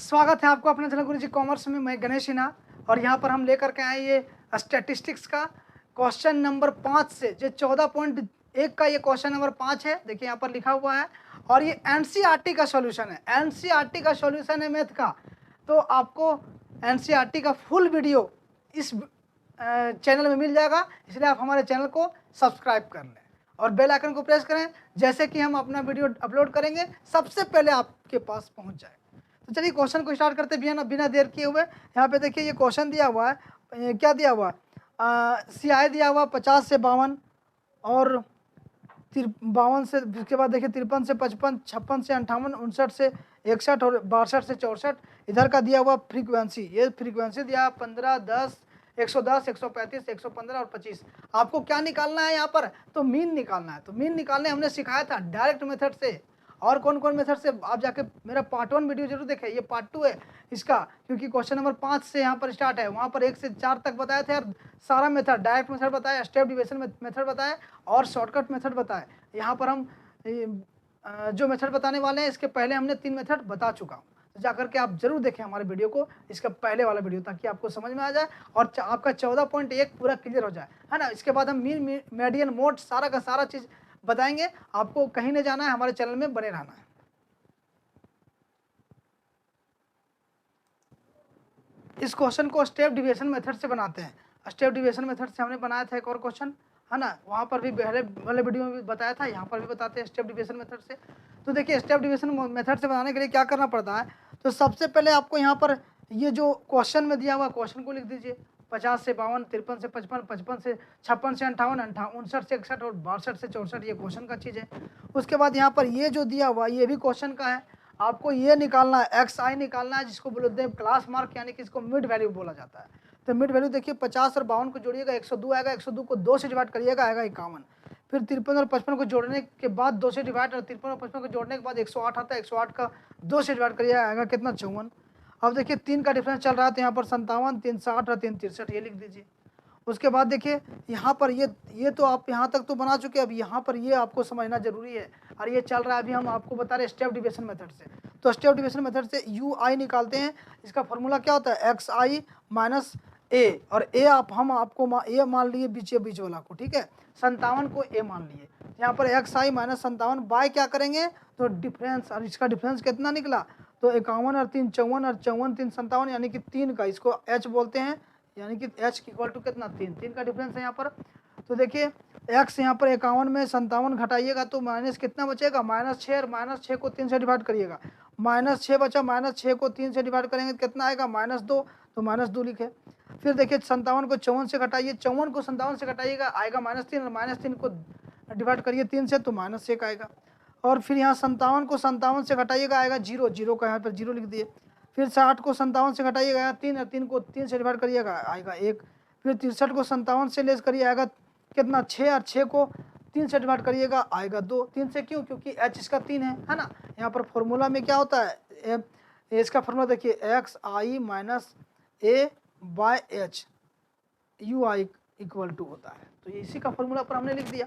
स्वागत है आपको अपने चैनल गुरुजी कॉमर्स में। मैं गणेश सिन्हा और यहाँ पर हम लेकर के आए ये स्टैटिस्टिक्स का क्वेश्चन नंबर 5 से जो 14.1 का ये क्वेश्चन नंबर 5 है। देखिए यहाँ पर लिखा हुआ है और ये एनसीईआरटी का सॉल्यूशन है। एनसीईआरटी का सॉल्यूशन है मैथ का। तो आपको एनसीईआरटी का फुल वीडियो इस चैनल में मिल जाएगा, इसलिए आप हमारे चैनल को सब्सक्राइब कर लें और बेल आइकन को प्रेस करें। जैसे कि हम अपना वीडियो अपलोड करेंगे सबसे पहले आपके पास पहुंच जाए। तो चलिए क्वेश्चन को स्टार्ट करते बिना देर किए हुए। यहाँ पे देखिए ये क्वेश्चन दिया हुआ है, क्या दिया हुआ है, सियाई दिया हुआ 50 से 52 और 52 से, उसके बाद देखिए 53 से 55, 56 से 58, 59 से 61 और 62 से 64। इधर का दिया हुआ फ्रीक्वेंसी, ये फ्रीक्वेंसी दिया 15, 10, 110, 135, 115 और 25। आपको क्या निकालना है यहाँ पर? तो मीन निकालना है। तो मीन निकालने हमने सिखाया था डायरेक्ट मेथड से। और कौन कौन मेथड से आप जाके मेरा पार्ट 1 वीडियो जरूर देखें, ये पार्ट 2 है इसका, क्योंकि क्वेश्चन नंबर 5 से यहाँ पर स्टार्ट है। वहाँ पर 1 से 4 तक बताए थे और सारा मेथड, डायरेक्ट मेथड बताया, स्टेप डिविजन मेथड बताया और शॉर्टकट मेथड बताया। यहाँ पर हम जो मेथड बताने वाले हैं इसके पहले हमने 3 मेथड बता चुका हूँ। तो जाकर के आप जरूर देखें हमारे वीडियो को, इसका पहले वाला वीडियो, ताकि आपको समझ में आ जाए और आपका 14.1 पूरा क्लियर हो जाए, है ना। इसके बाद हम मीन, मीडियन, मोड सारा का सारा चीज़ बताएंगे। आपको कहीं नहीं जाना है, हमारे चैनल में बने रहना है। इस क्वेश्चन को स्टेप डिविजन मेथड से बनाते हैं। स्टेप डिविजन मेथड से हमने बनाया था एक और क्वेश्चन, है ना। वहाँ पर भी पहले वाले वीडियो में भी बताया था, यहाँ पर भी बताते हैं स्टेप डिविजन मेथड से। तो देखिए स्टेप डिविजन मेथड से बनाने के लिए क्या करना पड़ता है। तो सबसे पहले आपको यहाँ पर ये जो क्वेश्चन में दिया हुआ क्वेश्चन को लिख दीजिए। 50 से 52, 53 से 55, 55 से 56 से 58, 59 से 61 और 62 से 64, ये क्वेश्चन का चीज़ है। उसके बाद यहाँ पर ये जो दिया हुआ ये भी क्वेश्चन का है। आपको ये निकालना है, एक्स आई निकालना है, जिसको बोलते हैं क्लास मार्क, यानी कि इसको मिड वैल्यू बोला जाता है। तो मिड वैल्यू देखिए 50 और 52 को जोड़िएगा 102 आएगा, 102 को 2 से डिवाइड करिएगा आएगा 51। फिर 53 और 55 को जोड़ने के बाद 2 से डिवाइड, और 53 और 55 को जोड़ने के बाद 108 आता है, 108 का 2 से डिवाइड करिएगा आएगा कितना? 54। अब देखिए 3 का डिफरेंस चल रहा है, तो यहाँ पर 57, 3 60 और 3 63, ये लिख दीजिए। उसके बाद देखिए यहाँ पर ये तो आप यहाँ तक तो बना चुके हैं। अब यहाँ पर ये आपको समझना जरूरी है, और ये चल रहा है अभी हम आपको बता रहे हैं स्टेप डिविजन मेथड से। तो स्टेप डिविजन मेथड से यू आई निकालते हैं। इसका फॉर्मूला क्या होता है? एक्स आई माइनस ए, और ए हम आपको ए मान लिए बीच वाला को, ठीक है। 57 को ए मान लिए। यहाँ पर एक्स आई माइनस 57 बाय क्या करेंगे? तो डिफरेंस, और इसका डिफरेंस कितना निकला? तो 51 और 3 54 और 54 3 57, यानी कि 3 का, इसको एच बोलते हैं, यानी कि h इक्वल टू कितना? 3 का डिफरेंस है यहाँ पर। तो देखिए x यहाँ पर 51 में 57 घटाइएगा तो माइनस कितना बचेगा? -6, और -6 को 3 से डिवाइड करिएगा, -6 बचा, -6 को 3 से डिवाइड करेंगे तो कितना आएगा? -2, तो -2 लिखे। फिर देखिए 57 को 54 से घटाइए, 54 को 57 से घटाइएगा आएगा -3, और -3 को डिवाइड करिए 3 से तो -1 आएगा। और फिर यहाँ 57 को 57 से घटाइएगा आएगा 0, 0 का यहाँ पर 0 लिख दिए। फिर 60 को 57 से घटाइएगा 3, और 3 को 3 से डिवाइड करिएगा आएगा 1। फिर 63 को 57 से लेस करिए आएगा कितना? 6, और 6 को 3 से डिवाइड करिएगा आएगा 2। 3 से क्यों? क्योंकि h इसका 3 है ना। यहाँ पर फॉर्मूला में क्या होता है? इसका फॉर्मूला देखिए, x i minus A by h u i equal to होता है। तो ये इसी का फॉर्मूला पर हमने लिख दिया।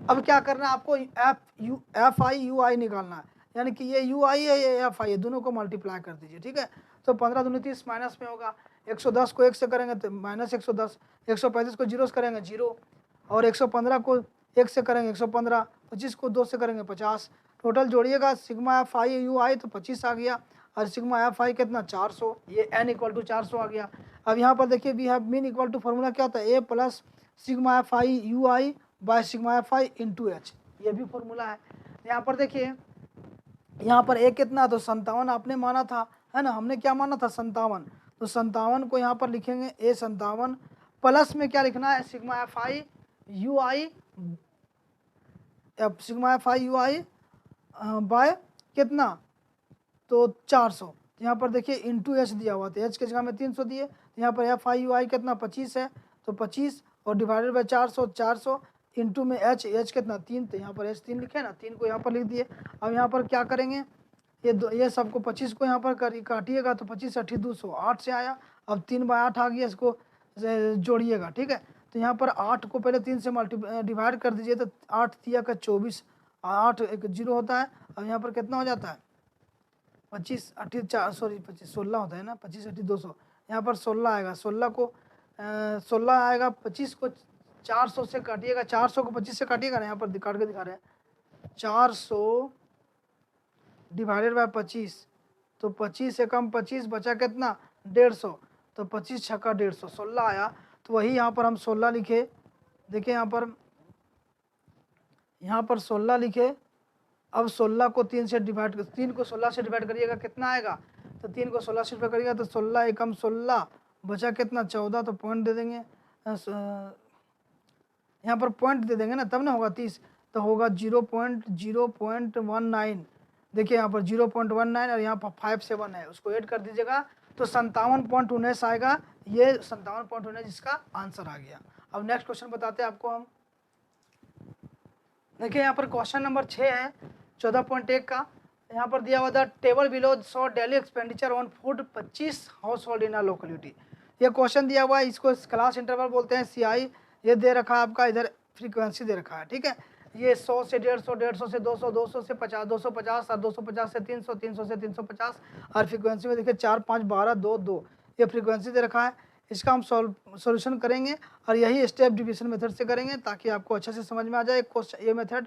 अब क्या करना है आपको? एफ आई यू आई निकालना है, यानी कि ये यू आई है, ये एफ आई है, दोनों को मल्टीप्लाई कर दीजिए, ठीक है। तो 15 दूनी 30 माइनस में होगा, 110 को 1 से करेंगे तो -110, 135 को 0 से करेंगे 0, और 115 को 1 से करेंगे 115, 25 को 2 से करेंगे 50। टोटल जोड़िएगा sigma f i u i तो 25 आ गया, और सिग्मा एफ आई कितना? 400, ये n इक्वल टू 400 आ गया। अब यहाँ पर देखिए we have mean equal to formula क्या होता है? A plus sigma f i u i by sigma f i into h, ये भी फॉर्मूला है। यहाँ पर देखिए यहाँ पर ए कितना? तो 57 आपने माना था, है ना। हमने क्या माना था? 57। तो 57 को यहाँ पर लिखेंगे ए 57 प्लस में क्या लिखना है? Sigma f i u i, sigma f i u i by कितना? तो 400। यहाँ पर देखिए इंटू एच दिया हुआ था, एच के जगह में 300 दिए। यहाँ पर एफ आई यू आई कितना? 25 है, तो 25 और डिवाइडेड बाई 400, 400 इंटू में एच, एच कितना? 3, तो यहाँ पर एच 3 लिखे ना, 3 को यहाँ पर लिख दिए। अब यहाँ पर क्या करेंगे? ये सबको 25 को यहाँ पर काटिएगा तो 25 8 200, 8 से आया। अब 3/8 आ गया, इसको जोड़िएगा, ठीक है। तो यहाँ पर 8 को पहले 3 से डिवाइड कर दीजिए, तो 8 3 का 24, 8 1 0 होता है। अब यहाँ पर कितना हो जाता है? 25 80 4 सॉरी 25 16 होता है ना, 25 80 200, यहाँ पर 16 आएगा। 16 आएगा, 25 को 400 से काटिएगा, 400 को 25 से काटिएगा ना, यहाँ पर काट के दिखा रहे हैं 400 डिवाइडेड बाय 25, तो 25 से कम 25 बचा कितना 150, तो 25 छक्का 150, 16 आया। तो वही यहाँ पर हम 16 लिखे, देखिए यहाँ पर 16 लिखे। अब 16 को 3 से डिवाइड, 3 को 16 से डिवाइड करिएगा कितना आएगा, तो 3 को 16 से डिवाइड करिएगा तो 16 एकम 16 बचा कितना 14, तो पॉइंट दे देंगे, यहाँ पर पॉइंट दे देंगे ना, तब ना होगा 30, तो होगा 0.19। देखिए यहाँ पर 0.19 और यहाँ पर 57 है, उसको ऐड कर दीजिएगा तो 57.19 आएगा। ये 57.19 जिसका आंसर आ गया। अब नेक्स्ट क्वेश्चन बताते हैं आपको हम। देखिए यहाँ पर क्वेश्चन नंबर 6 है 14.1 का। यहाँ पर दिया हुआ था table below show daily expenditure on food 25 house hold in a locality. ये क्वेश्चन दिया हुआ है, इसको क्लास इंटरवल बोलते हैं, CI। ये दे रखा है आपका, इधर फ्रीक्वेंसी दे रखा है, ठीक है। ये 100 से 150, 150 से 200, 200 से 50, 250 और 250 से 300, 300 से 350 और फ्रीक्वेंसी में देखिए 4 5 12 2 2 ये फ्रीक्वेंसी दे रखा है। इसका हम सॉल्यूशन करेंगे और यही स्टेप डिवीजन मेथड से करेंगे ताकि आपको अच्छे से समझ में आ जाए क्वेश्चन ये मेथड।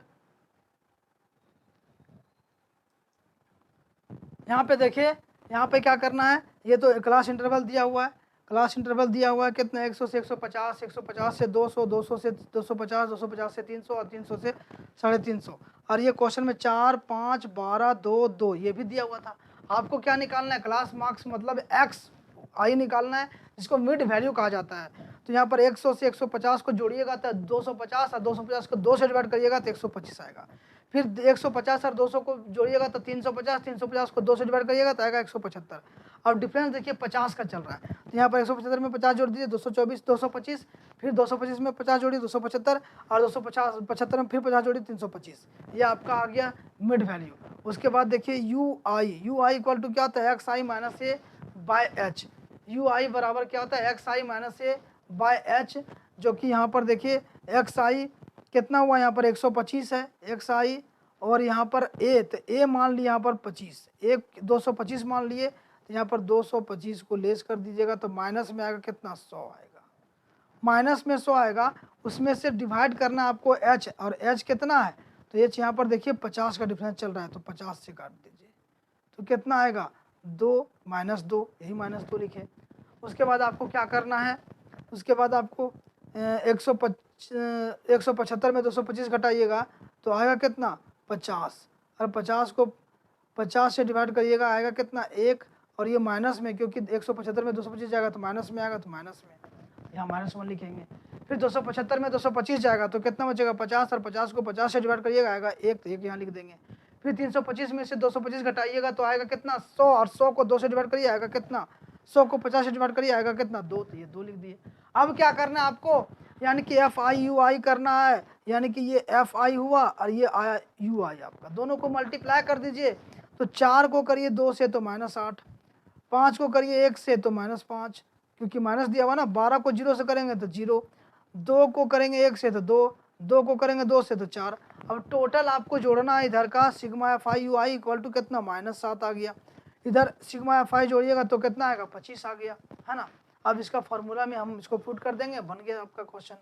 यहाँ पे देखिए, यहाँ पे क्या करना है, ये तो क्लास इंटरवल दिया हुआ है, क्लास इंटरवल दिया हुआ है कितना 100 से 150, 150 से 200, 200 से 250, 250 से 300 और 300 से 350। और ये क्वेश्चन में 4 5 12 2 2 ये भी दिया हुआ था। आपको क्या निकालना है, क्लास मार्क्स मतलब एक्स आई निकालना है, जिसको मिड वैल्यू कहा जाता है। तो यहाँ पर 100 से 150 को जोड़िएगा तो 250 और 250 को 2 से डिवाइड करिएगा तो 125 आएगा। फिर 150 और 200 को जोड़िएगा तो 350, 350 को 2 से डिवाइड करिएगा तो आएगा 175। अब डिफरेंस देखिए 50 का चल रहा है, तो यहाँ पर 175 में 50 जोड़ दीजिए 224, 225, फिर 225 में 50 जोड़िए 275 और 275 में फिर 50 जोड़िए 325। ये आपका आ गया मिड वैल्यू। उसके बाद देखिए यू आई इक्वल टू क्या होता है, x i minus A by h. U i बराबर क्या होता है, x i minus A by h, जो कि यहाँ पर देखिए एक्स आई कितना हुआ, यहाँ पर 125 है एक्स आई, और यहाँ पर ए, तो ए मान लिए यहाँ पर 25, एक 225 मान लिए, तो यहाँ पर 225 को लेस कर दीजिएगा तो माइनस में आएगा कितना 100 आएगा, माइनस में 100 आएगा। उसमें से डिवाइड करना आपको एच, और एच कितना है, तो एच यहाँ पर देखिए 50 का डिफरेंस चल रहा है, तो 50 से काट दीजिए तो कितना आएगा 2 माइनस 2, यही माइनस 2 लिखे। उसके बाद आपको क्या करना है, उसके बाद आपको 175 में 225 घटाइएगा तो आएगा कितना 50, और 50 को 50 से डिवाइड करिएगा आएगा कितना 1, और ये माइनस में, क्योंकि 175 में 225 जाएगा तो माइनस में आएगा, तो माइनस में यहाँ -1 लिखेंगे। फिर 275 में 225 जाएगा तो कितना बचेगा 50, और 50 को 50 से डिवाइड करिएगा आएगा 1, तो 1 यहाँ लिख देंगे। फिर 325 में से 225 घटाइएगा तो आएगा कितना 100, और 100 को 2 से डिवाइड करिए आएगा कितना, 100 को 50 से डिवाइड करिए आएगा कितना 2, तो ये 2 लिख दिए। अब क्या करना है आपको, यानी कि FI करना है, यानी कि ये FI हुआ और ये आया UI आपका, दोनों को मल्टीप्लाई कर दीजिए। तो 4 को करिए 2 से तो -8, 5 को करिए 1 से तो -5, क्योंकि माइनस दिया हुआ ना। 12 को 0 से करेंगे तो 0, 2 को करेंगे 1 से तो 2, 2 को करेंगे 2 से तो 4। अब टोटल आपको जोड़ना है इधर का sigma FI UI equal to कितना -7 आ गया, इधर सिग्मा FI जोड़िएगा तो कितना आएगा 25 आ गया, है ना। अब इसका फॉर्मूला में हम इसको पुट कर देंगे, बन गया आपका क्वेश्चन।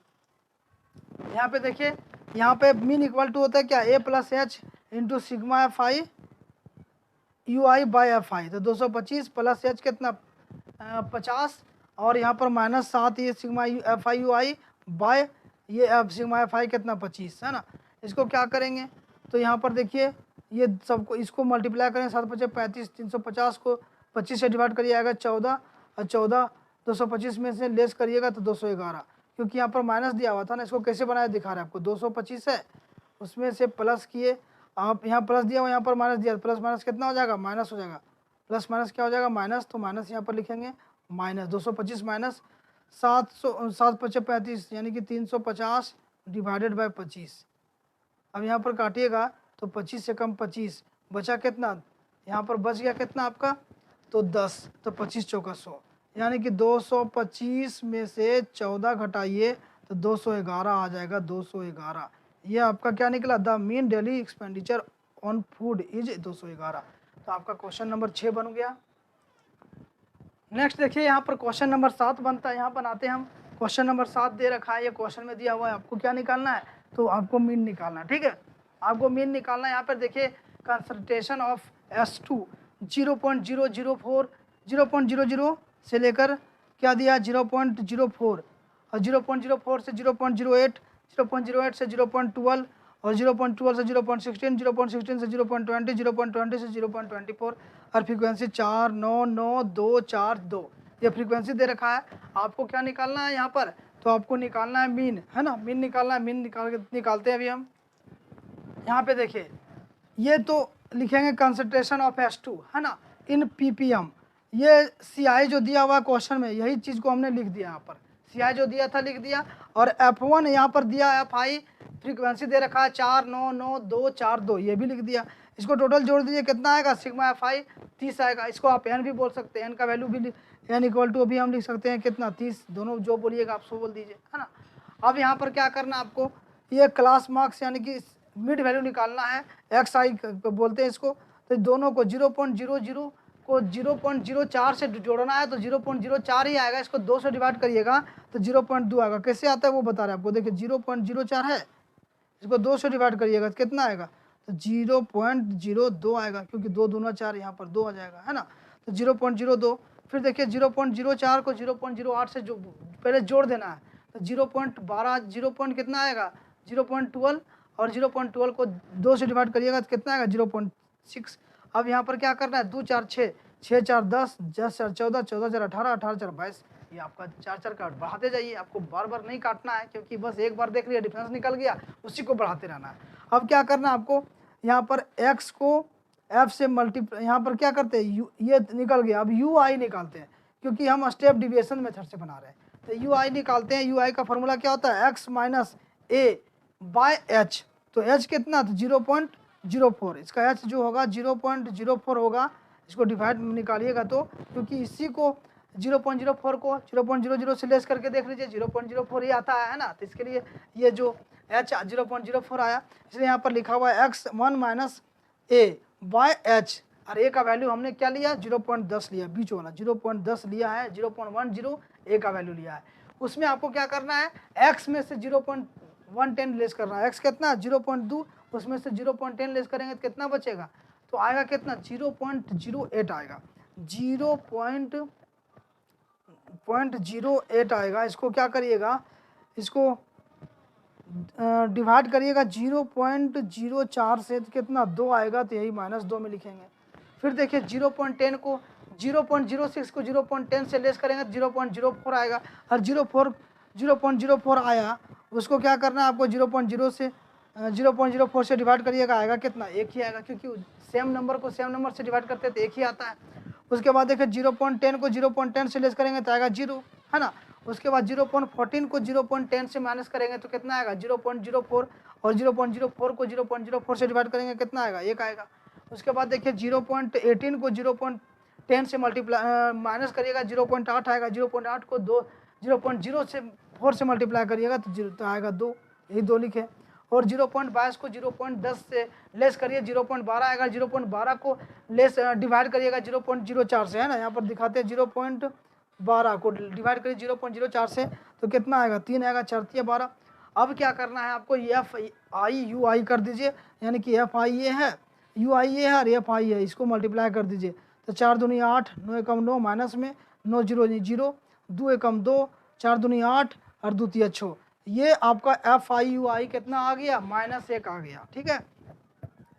यहाँ पे देखिए, यहाँ पे मीन इक्वल टू होता है क्या, A + H into sigma FI UI by FI, तो 225 प्लस H कितना 50, और यहाँ पर -7 ये सिग्मा FI UI बाय ये सिग्मा FI कितना 25, है ना। इसको क्या करेंगे, तो यहाँ पर देखिए ये सबको इसको मल्टीप्लाई करें, 7 × 5 = 35, 350 को 25 से डिवाइड करिए आएगा 14, और 14 225 में से लेस करिएगा तो 211, क्योंकि यहाँ पर माइनस दिया हुआ था ना। इसको कैसे बनाया दिखा रहा है आपको, 225 है उसमें से प्लस किए, आप यहाँ प्लस दिया हुआ यहाँ पर माइनस दिया, प्लस माइनस कितना हो जाएगा माइनस हो जाएगा, प्लस माइनस क्या हो जाएगा माइनस, तो माइनस यहाँ पर लिखेंगे माइनस 225 माइनस 7 × 5 = 35, यानी कि 350 डिवाइडेड बाय 25। अब यहाँ पर काटिएगा तो 25 से कम 25 बचा कितना, यहाँ पर बच गया कितना आपका, तो 10, तो 25 चौका 100, यानी कि 225 में से 14 घटाइए तो 211 आ जाएगा, 211। ये आपका क्या निकला, the mean daily expenditure on food is 211। तो आपका क्वेश्चन नंबर 6 बन गया। नेक्स्ट देखिए यहाँ पर क्वेश्चन नंबर 7 बनता है। यहाँ बनाते हैं हम। क्वेश्चन नंबर 7 दे रखा है, ये क्वेश्चन में दिया हुआ है, आपको क्या निकालना है, तो आपको मीन निकालना है। ठीक है, आपको मीन निकालना है। यहाँ पर देखिए कंसंट्रेशन ऑफ S2 0.004 0.00 से लेकर क्या दिया 0.04 और 0.04 से 0.08 0.08 से 0.12 और 0.12 से 0.16 0.16 से 0.20 0.20 से 0.24 और फ्रीक्वेंसी 4 9 9 2 4 2 ये फ्रीक्वेंसी दे रखा है। आपको क्या निकालना है यहाँ पर, तो आपको निकालना है मीन, है ना, मीन निकालना है। मीन निकालते हैं अभी हम। यहाँ पे देखिए ये तो लिखेंगे कंसंट्रेशन ऑफ S2, है ना, इन ppm। ये CI जो दिया हुआ क्वेश्चन में, यही चीज़ को हमने लिख दिया यहाँ पर। CI जो दिया था लिख दिया, और F1 यहाँ पर दिया FI फ्रीक्वेंसी दे रखा है 4 9 9 2 4 2, ये भी लिख दिया। इसको टोटल जोड़ दीजिए, कितना आएगा, सिग्मा FI 30 आएगा। इसको आप n भी बोल सकते हैं, n का वैल्यू भी n इक्वल टू अभी हम लिख सकते हैं कितना 30, दोनों जो बोलिएगा आप सो बोल दीजिए, है ना। अब यहाँ पर क्या करना आपको, ये क्लास मार्क्स यानी कि मिड वैल्यू निकालना है, XI बोलते हैं इसको। तो दोनों को 0.00 को 0.04 से जोड़ना है, तो 0.04 ही आएगा। इसको 2 से डिवाइड करिएगा तो 0.2 आएगा। कैसे आता है वो बता रहे हैं आपको। देखिए 0.04 है, इसको 2 से डिवाइड करिएगा तो कितना आएगा, तो 0.02 आएगा, क्योंकि 2 दूना 4, यहाँ पर 2 आ जाएगा, है ना। तो 0.02। फिर देखिए 0.04 को 0.08 से जो पहले जोड़ देना है, तो 0.12 0 कितना आएगा 0.12, और 0.12 को 2 से डिवाइड करिएगा तो कितना आएगा 0.6। अब यहाँ पर क्या करना है, 2 4 6 6 4 10 10 4 14 14 4 18 18 4 22, ये आपका 4 4 का बढ़ाते जाइए। आपको बार बार नहीं काटना है, क्योंकि बस एक बार देख लिया डिफरेंस निकल गया, उसी को बढ़ाते रहना है। अब क्या करना है आपको, यहाँ पर x को f से मल्टीप्लाई, यहाँ पर क्या करते हैं ये निकल गया। अब UI निकालते हैं, क्योंकि हम स्टेप डिविएशन मेथड से बना रहे हैं, तो UI निकालते हैं। UI का फॉर्मूला क्या होता है, x minus a by h। तो h कितना, तो 0.04, इसका h जो होगा 0.04 होगा। इसको डिवाइड निकालिएगा तो, क्योंकि इसी को 0.04 को 0.00 से लेस करके देख लीजिए 0.04 ही आता है ना। तो इसके लिए ये जो h 0.04 आया, इसलिए यहाँ पर लिखा हुआ है x1 minus a by h, और a का वैल्यू हमने क्या लिया 0.10 लिया, बीच वाला 0.10 लिया है, 0.10 a का वैल्यू लिया है। उसमें आपको क्या करना है, x में से 0.110 लेस करना है। x कितना 0.2, उसमें से 0.10 लेस करेंगे तो कितना बचेगा, तो आएगा कितना 0.08 आएगा, 0.08 आएगा। इसको क्या करिएगा, इसको डिवाइड करिएगा 0.04 से तो कितना 2 आएगा, तो यही -2 में लिखेंगे। फिर देखिए 0.10 को 0.06 को 0.10 से लेस करेंगे तो 0.04 आएगा, और 0.04 आया, उसको क्या करना है आपको 0.04 से डिवाइड करिएगा, आएगा कितना, 1 ही आएगा, क्योंकि सेम नंबर को सेम नंबर से डिवाइड करते हैं तो 1 ही आता है। उसके बाद देखिए 0.10 को 0.10 से लेस करेंगे तो आएगा 0, है ना। उसके बाद 0.14 को 0.10 से माइनस करेंगे तो कितना आएगा 0.04, और 0.04 को 0.04 से डिवाइड करेंगे कितना आएगा, 1 आएगा। उसके बाद देखिए 0.18 को 0.10 से मल्टीप्लाई माइनस करिएगा 0.8 आएगा, 0.8 को 0.04 से मल्टीप्लाई करिएगा तो आएगा 2, यही 2 लिखे। और 0.22 को 0.10 से लेस करिए 0.12 आएगा, 0.12 को लेस डिवाइड करिएगा 0.04 से, है ना। यहाँ पर दिखाते हैं 0.12 को डिवाइड करिए 0.04 से तो कितना आएगा, 3 आएगा, 4 3 12। अब क्या करना है आपको, FI कर दीजिए, यानी कि FI ये है, UI ये है और FI है, इसको मल्टीप्लाई कर दीजिए तो 4 दूनी 8, 9 एकम 9, माइनस में 9 0 0, 2 एकम 2, 4 दूनी 8 और 2 3 6, ये आपका FI कितना आ गया, -1 आ गया, ठीक है।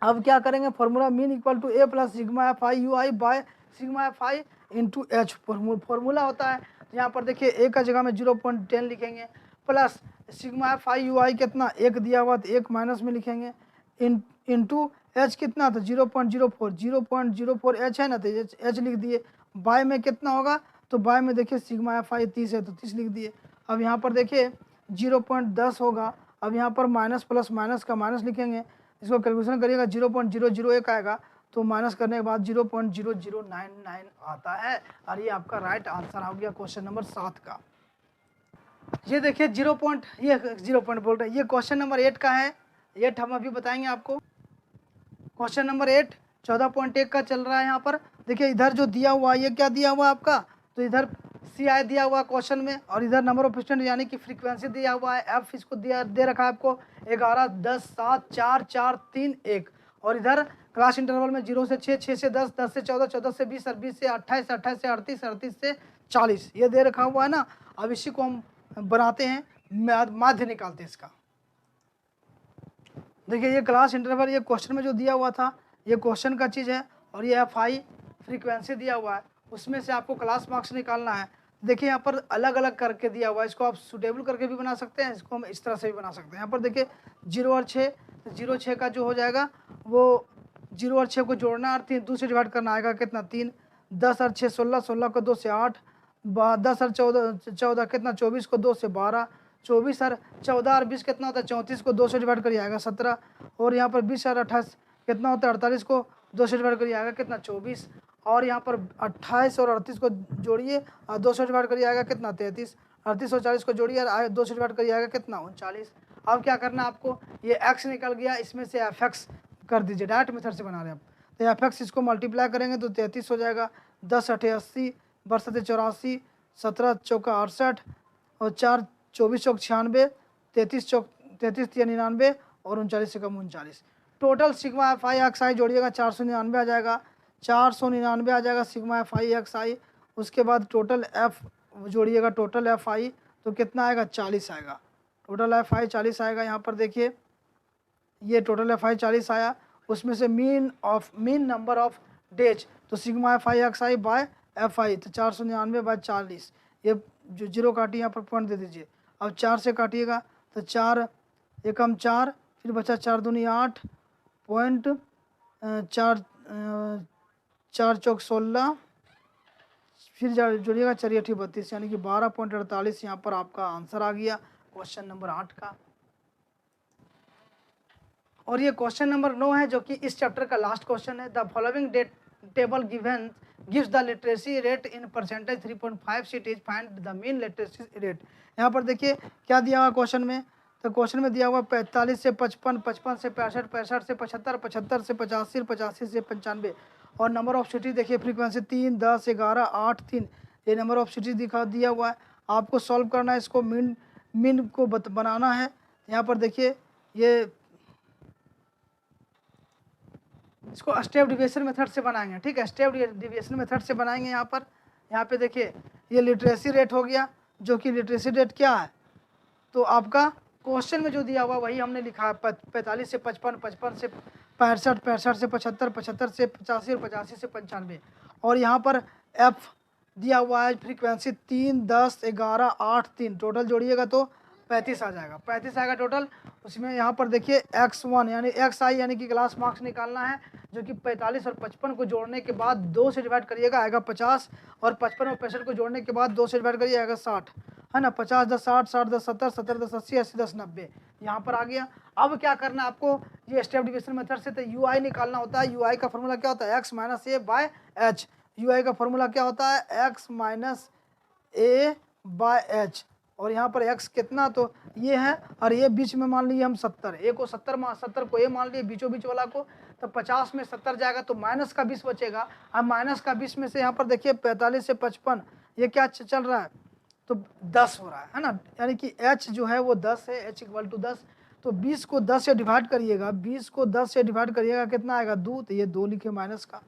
अब क्या करेंगे, formula mean equal to a plus sigma FI by sigma FI into h formula होता है। यहाँ पर देखिए a का जगह में 0.10 लिखेंगे, प्लस सिग्मा FI कितना 1 दिया हुआ तो 1 माइनस में लिखेंगे, इंटू h कितना तो 0.04 h है ना, तो h लिख दिए। बाय में कितना होगा, तो बाय में देखिए सिग्मा FI 30 है तो 30 लिख दिए। अब यहाँ पर देखिए 0.10 होगा, अब यहाँ पर माइनस प्लस माइनस का माइनस लिखेंगे, इसको कैलकुलेशन करिएगा 0.001 आएगा, तो माइनस करने के बाद 0.0099 आता है, और ये आपका राइट आंसर हो गया क्वेश्चन नंबर 7 का। ये देखिए 0 पॉइंट बोल रहे हैं, ये क्वेश्चन नंबर 8 का है। 8 हम अभी बताएंगे आपको। क्वेश्चन नंबर 8, 14.1 का चल रहा है यहाँ पर। देखिए इधर जो दिया हुआ है ये क्या दिया हुआ है आपका, तो इधर CI दिया हुआ क्वेश्चन में, और इधर नंबर ऑफ स्टूडेंट यानी कि फ्रीक्वेंसी दिया हुआ है, एफ इसको दिया दे रखा है आपको 11, 10, 7, 4, 4, 3, 1, और इधर क्लास इंटरवल में 0 से 6, 6 से 10, 10 से 14, 14 से 20 और 20 से 28, 28 से 38, 38 से 40 ये दे रखा हुआ है ना। अब इसी को हम बनाते हैं, माध्य निकालते हैं इसका। देखिए ये क्लास इंटरवल ये क्वेश्चन में जो दिया हुआ था ये क्वेश्चन का चीज़ है, और ये FI फ्रीक्वेंसी दिया हुआ है, उसमें से आपको क्लास मार्क्स निकालना है। देखिए यहाँ पर अलग अलग करके दिया हुआ है, इसको आप सुटेबल करके भी बना सकते हैं, इसको हम इस तरह से भी बना सकते हैं। यहाँ पर देखिए 0 और 6, तो 0 6 का जो हो जाएगा वो 0 और 6 को जोड़ना और 3 2 से डिवाइड करना, आएगा कितना 3, 10 और 6 16, 16 को 2 से 8, 10 और 14 कितना 24 को 2 से 12, 24 और 14 और 20 कितना होता है 34 को 2 से डिवाइड करिए आएगा 17, और यहाँ पर 20 और 28 कितना होता है 48 को 2 से डिवाइड करिए आएगा कितना 24, और यहाँ पर 28 और 38 को जोड़िए और 2 से डिवाइड करिए आएगा कितना 33, 38 और 40 को जोड़िए और 2 से डिवाइड करिए आएगा कितना 39। अब क्या करना आपको, ये x निकल गया, इसमें से fx कर दीजिए, डायरेक्ट मेथड से बना रहे हैं आप, तो fx इसको मल्टीप्लाई करेंगे तो 33 हो जाएगा, 10 8 80, 12 84, 17 चौका 68, और 4 24 चौक 96, 33 चौक 33 99 और 39 से कम 39। टोटल सिग्मा FI XI जोड़िएगा 499 आ जाएगा, 499 आ जाएगा सिग्मा FI XI। उसके बाद टोटल F जोड़िएगा, टोटल FI तो कितना आएगा 40 आएगा, टोटल FI 40 आएगा। यहाँ पर देखिए ये टोटल FI 40 आया, उसमें से मीन नंबर ऑफ डेज तो sigma FI XI by FI तो 499 बाय 40, ये जो जीरो काटी यहाँ पर पॉइंट दे दीजिए। अब 4 से काटिएगा तो 4 एकम 4, फिर बचा 4 दूनी 8 पॉइंट 4 4 चौक 16, फिर जोड़िएगा 4 8 32 यानी कि 12.48 यहाँ पर आपका आंसर आ गया क्वेश्चन नंबर 8 का। और ये क्वेश्चन नंबर 9 है जो कि इस चैप्टर का लास्ट क्वेश्चन है। The following table given gives the literacy rate in percentage 3.5 cities, find the mean literacy rate. यहाँ पर देखिए क्या दिया हुआ क्वेश्चन में, तो क्वेश्चन में दिया हुआ 45 से 55, 55 से 65, 65 से 75, 75 से 85, 85 से 95, और नंबर ऑफ सिटी देखिए फ्रीक्वेंसी 3, 10, 11, 8, 3, ये नंबर ऑफ सिटी दिया हुआ है। आपको सॉल्व करना है, इसको मीन को बनाना है। यहाँ पर देखिए ये इसको स्टेप डिविएशन मेथड से बनाएंगे, ठीक है, स्टेप डिविएशन मेथड से बनाएंगे। यहाँ पे देखिए ये लिटरेसी रेट हो गया, जो कि लिटरेसी रेट क्या है, तो आपका क्वेश्चन में जो दिया हुआ वही हमने लिखा है 45 से 55, 55 से 65, 65 से 75, 75 से 85 और 85 से 95, और यहाँ पर F दिया हुआ है फ्रीक्वेंसी 3, 10, 11, 8, 3, टोटल जोड़िएगा तो 35 आ जाएगा, 35 आएगा टोटल। उसमें यहाँ पर देखिए X1 यानी XI यानी कि क्लास मार्क्स निकालना है, जो कि 45 और 55 को जोड़ने के बाद 2 से डिवाइड करिएगा आएगा 50, और 55 और 65 को जोड़ने के बाद 2 से डिवाइड करिए आएगा 60, है ना, 50 10 60, 60 10 70, 70 10 80, 80 10 90, यहाँ पर आ गया। अब क्या करना आपको, ये स्टेप डिविजन मेथड से तो UI निकालना होता है। UI का फॉर्मूला क्या होता है, x minus A by H. UI का फॉर्मूला क्या होता है, x minus A by H, और यहाँ पर x कितना तो ये है, और ये बीच में मान लीजिए हम 70, ए को 70 को ए मान लिए बीचों बीच वाला को, तो 50 में 70 जाएगा तो माइनस का 20 बचेगा। अब माइनस का 20 में से यहाँ पर देखिए 45 से 55 ये क्या चल रहा है, तो 10 हो रहा है ना, यानी कि h जो है वो 10 है, h इक्वल टू 10, तो 20 को 10 से डिवाइड करिएगा, 20 को 10 से डिवाइड करिएगा कितना आएगा 2, तो ये 2 लिखे माइनस का,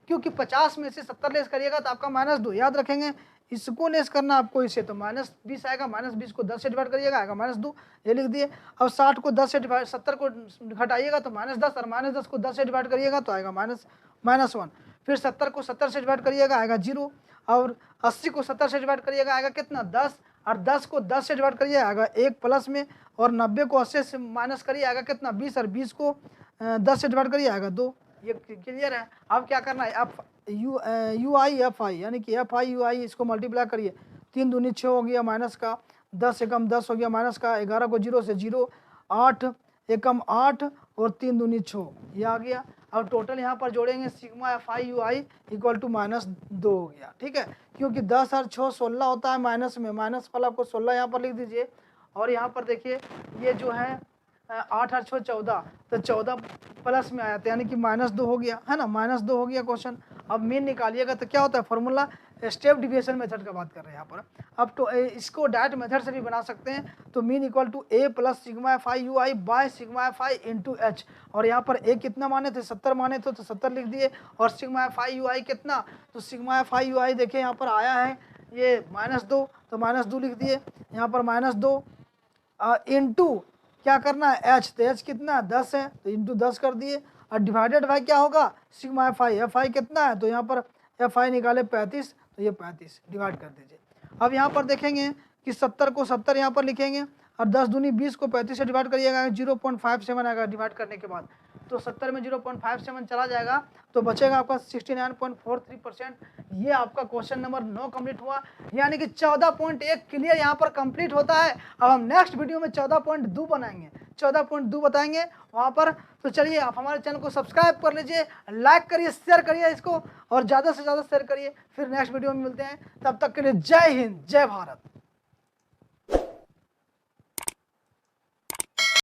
क्योंकि 50 में से 70 लेस करिएगा तो आपका -2, याद रखेंगे इसको लेस करना आपको इसे, तो -20 आएगा, -20 को 10 से डिवाइड करिएगा आएगा -2, ये लिख दिए। अब 60 को 10 से डिवाइड 70 को घटाइएगा तो -10, और -10 को 10 से डिवाइड करिएगा तो आएगा -1, फिर 70 को 70 से डिवाइड करिएगा आएगा 0, और 80 को 70 से डिवाइड करिएगा आएगा कितना 10, और 10 को 10 से डिवाइड करिए आएगा 1 प्लस में, और 90 को 80 से माइनस करिए आएगा कितना 20, और 20 को 10 से डिवाइड करिए आएगा 2। ये क्लियर है। अब क्या करना है, UI FI यानी कि FI UI इसको मल्टीप्लाई करिए, 3 दूनी 6 हो गया माइनस का, 10 एकम 10 हो गया माइनस का, 11 को 0 से 0, 8 एकम 8 और 3 दूनी 6 ये आ गया। अब टोटल यहाँ पर जोड़ेंगे sigma FI UI equal to -2 हो गया, ठीक है, क्योंकि 10 और 6 16 होता है माइनस में, माइनस वाला को 16 यहाँ पर लिख दीजिए। और यहाँ पर देखिए ये जो है 8 8 14, तो 14 प्लस में आया था, यानी कि -2 हो गया, है ना, -2 हो गया क्वेश्चन। अब मीन निकालिएगा तो क्या होता है फॉर्मूला, स्टेप डिविएशन मेथड का बात कर रहे हैं यहाँ पर। अब तो इसको डायरेक्ट मेथड से भी बना सकते हैं, तो mean equal to a plus sigma f i u i by sigma f i into h. और यहाँ पर a कितना माने थे, 70 माने थे, तो 70 लिख दिए। और सिग्मा एफ आई यू आई कितना, तो सिग्मा एफ आई यू आई देखिए यहाँ पर आया है ये -2, तो -2 लिख दिए। यहाँ पर -2 इंटू क्या करना है एच, तो एच कितना 10 है, तो इंटू 10 कर दिए। और डिवाइडेड बाई क्या होगा, सिग्मा एफ आई कितना है, तो यहाँ पर एफ आई निकाले 35, तो ये 35 डिवाइड कर दीजिए। अब यहाँ पर देखेंगे कि 70 को 70 यहाँ पर लिखेंगे, और 10 दूनी 20 को 35 से डिवाइड करिएगा, 0.57 आएगा डिवाइड करने के बाद। तो 70 में 0.57 चला जाएगा, तो बचेगा आपका 69.43%। ये आपका क्वेश्चन नंबर 9 कंप्लीट हुआ, यानी कि 14.1 क्लियर यहाँ पर कंप्लीट होता है। अब हम नेक्स्ट वीडियो में 14.2 बनाएंगे, 14.2 बताएंगे वहाँ पर। तो चलिए आप हमारे चैनल को सब्सक्राइब कर लीजिए, लाइक करिए, शेयर करिए इसको, और ज़्यादा से ज़्यादा शेयर करिए। फिर नेक्स्ट वीडियो में मिलते हैं, तब तक के लिए जय हिंद, जय भारत।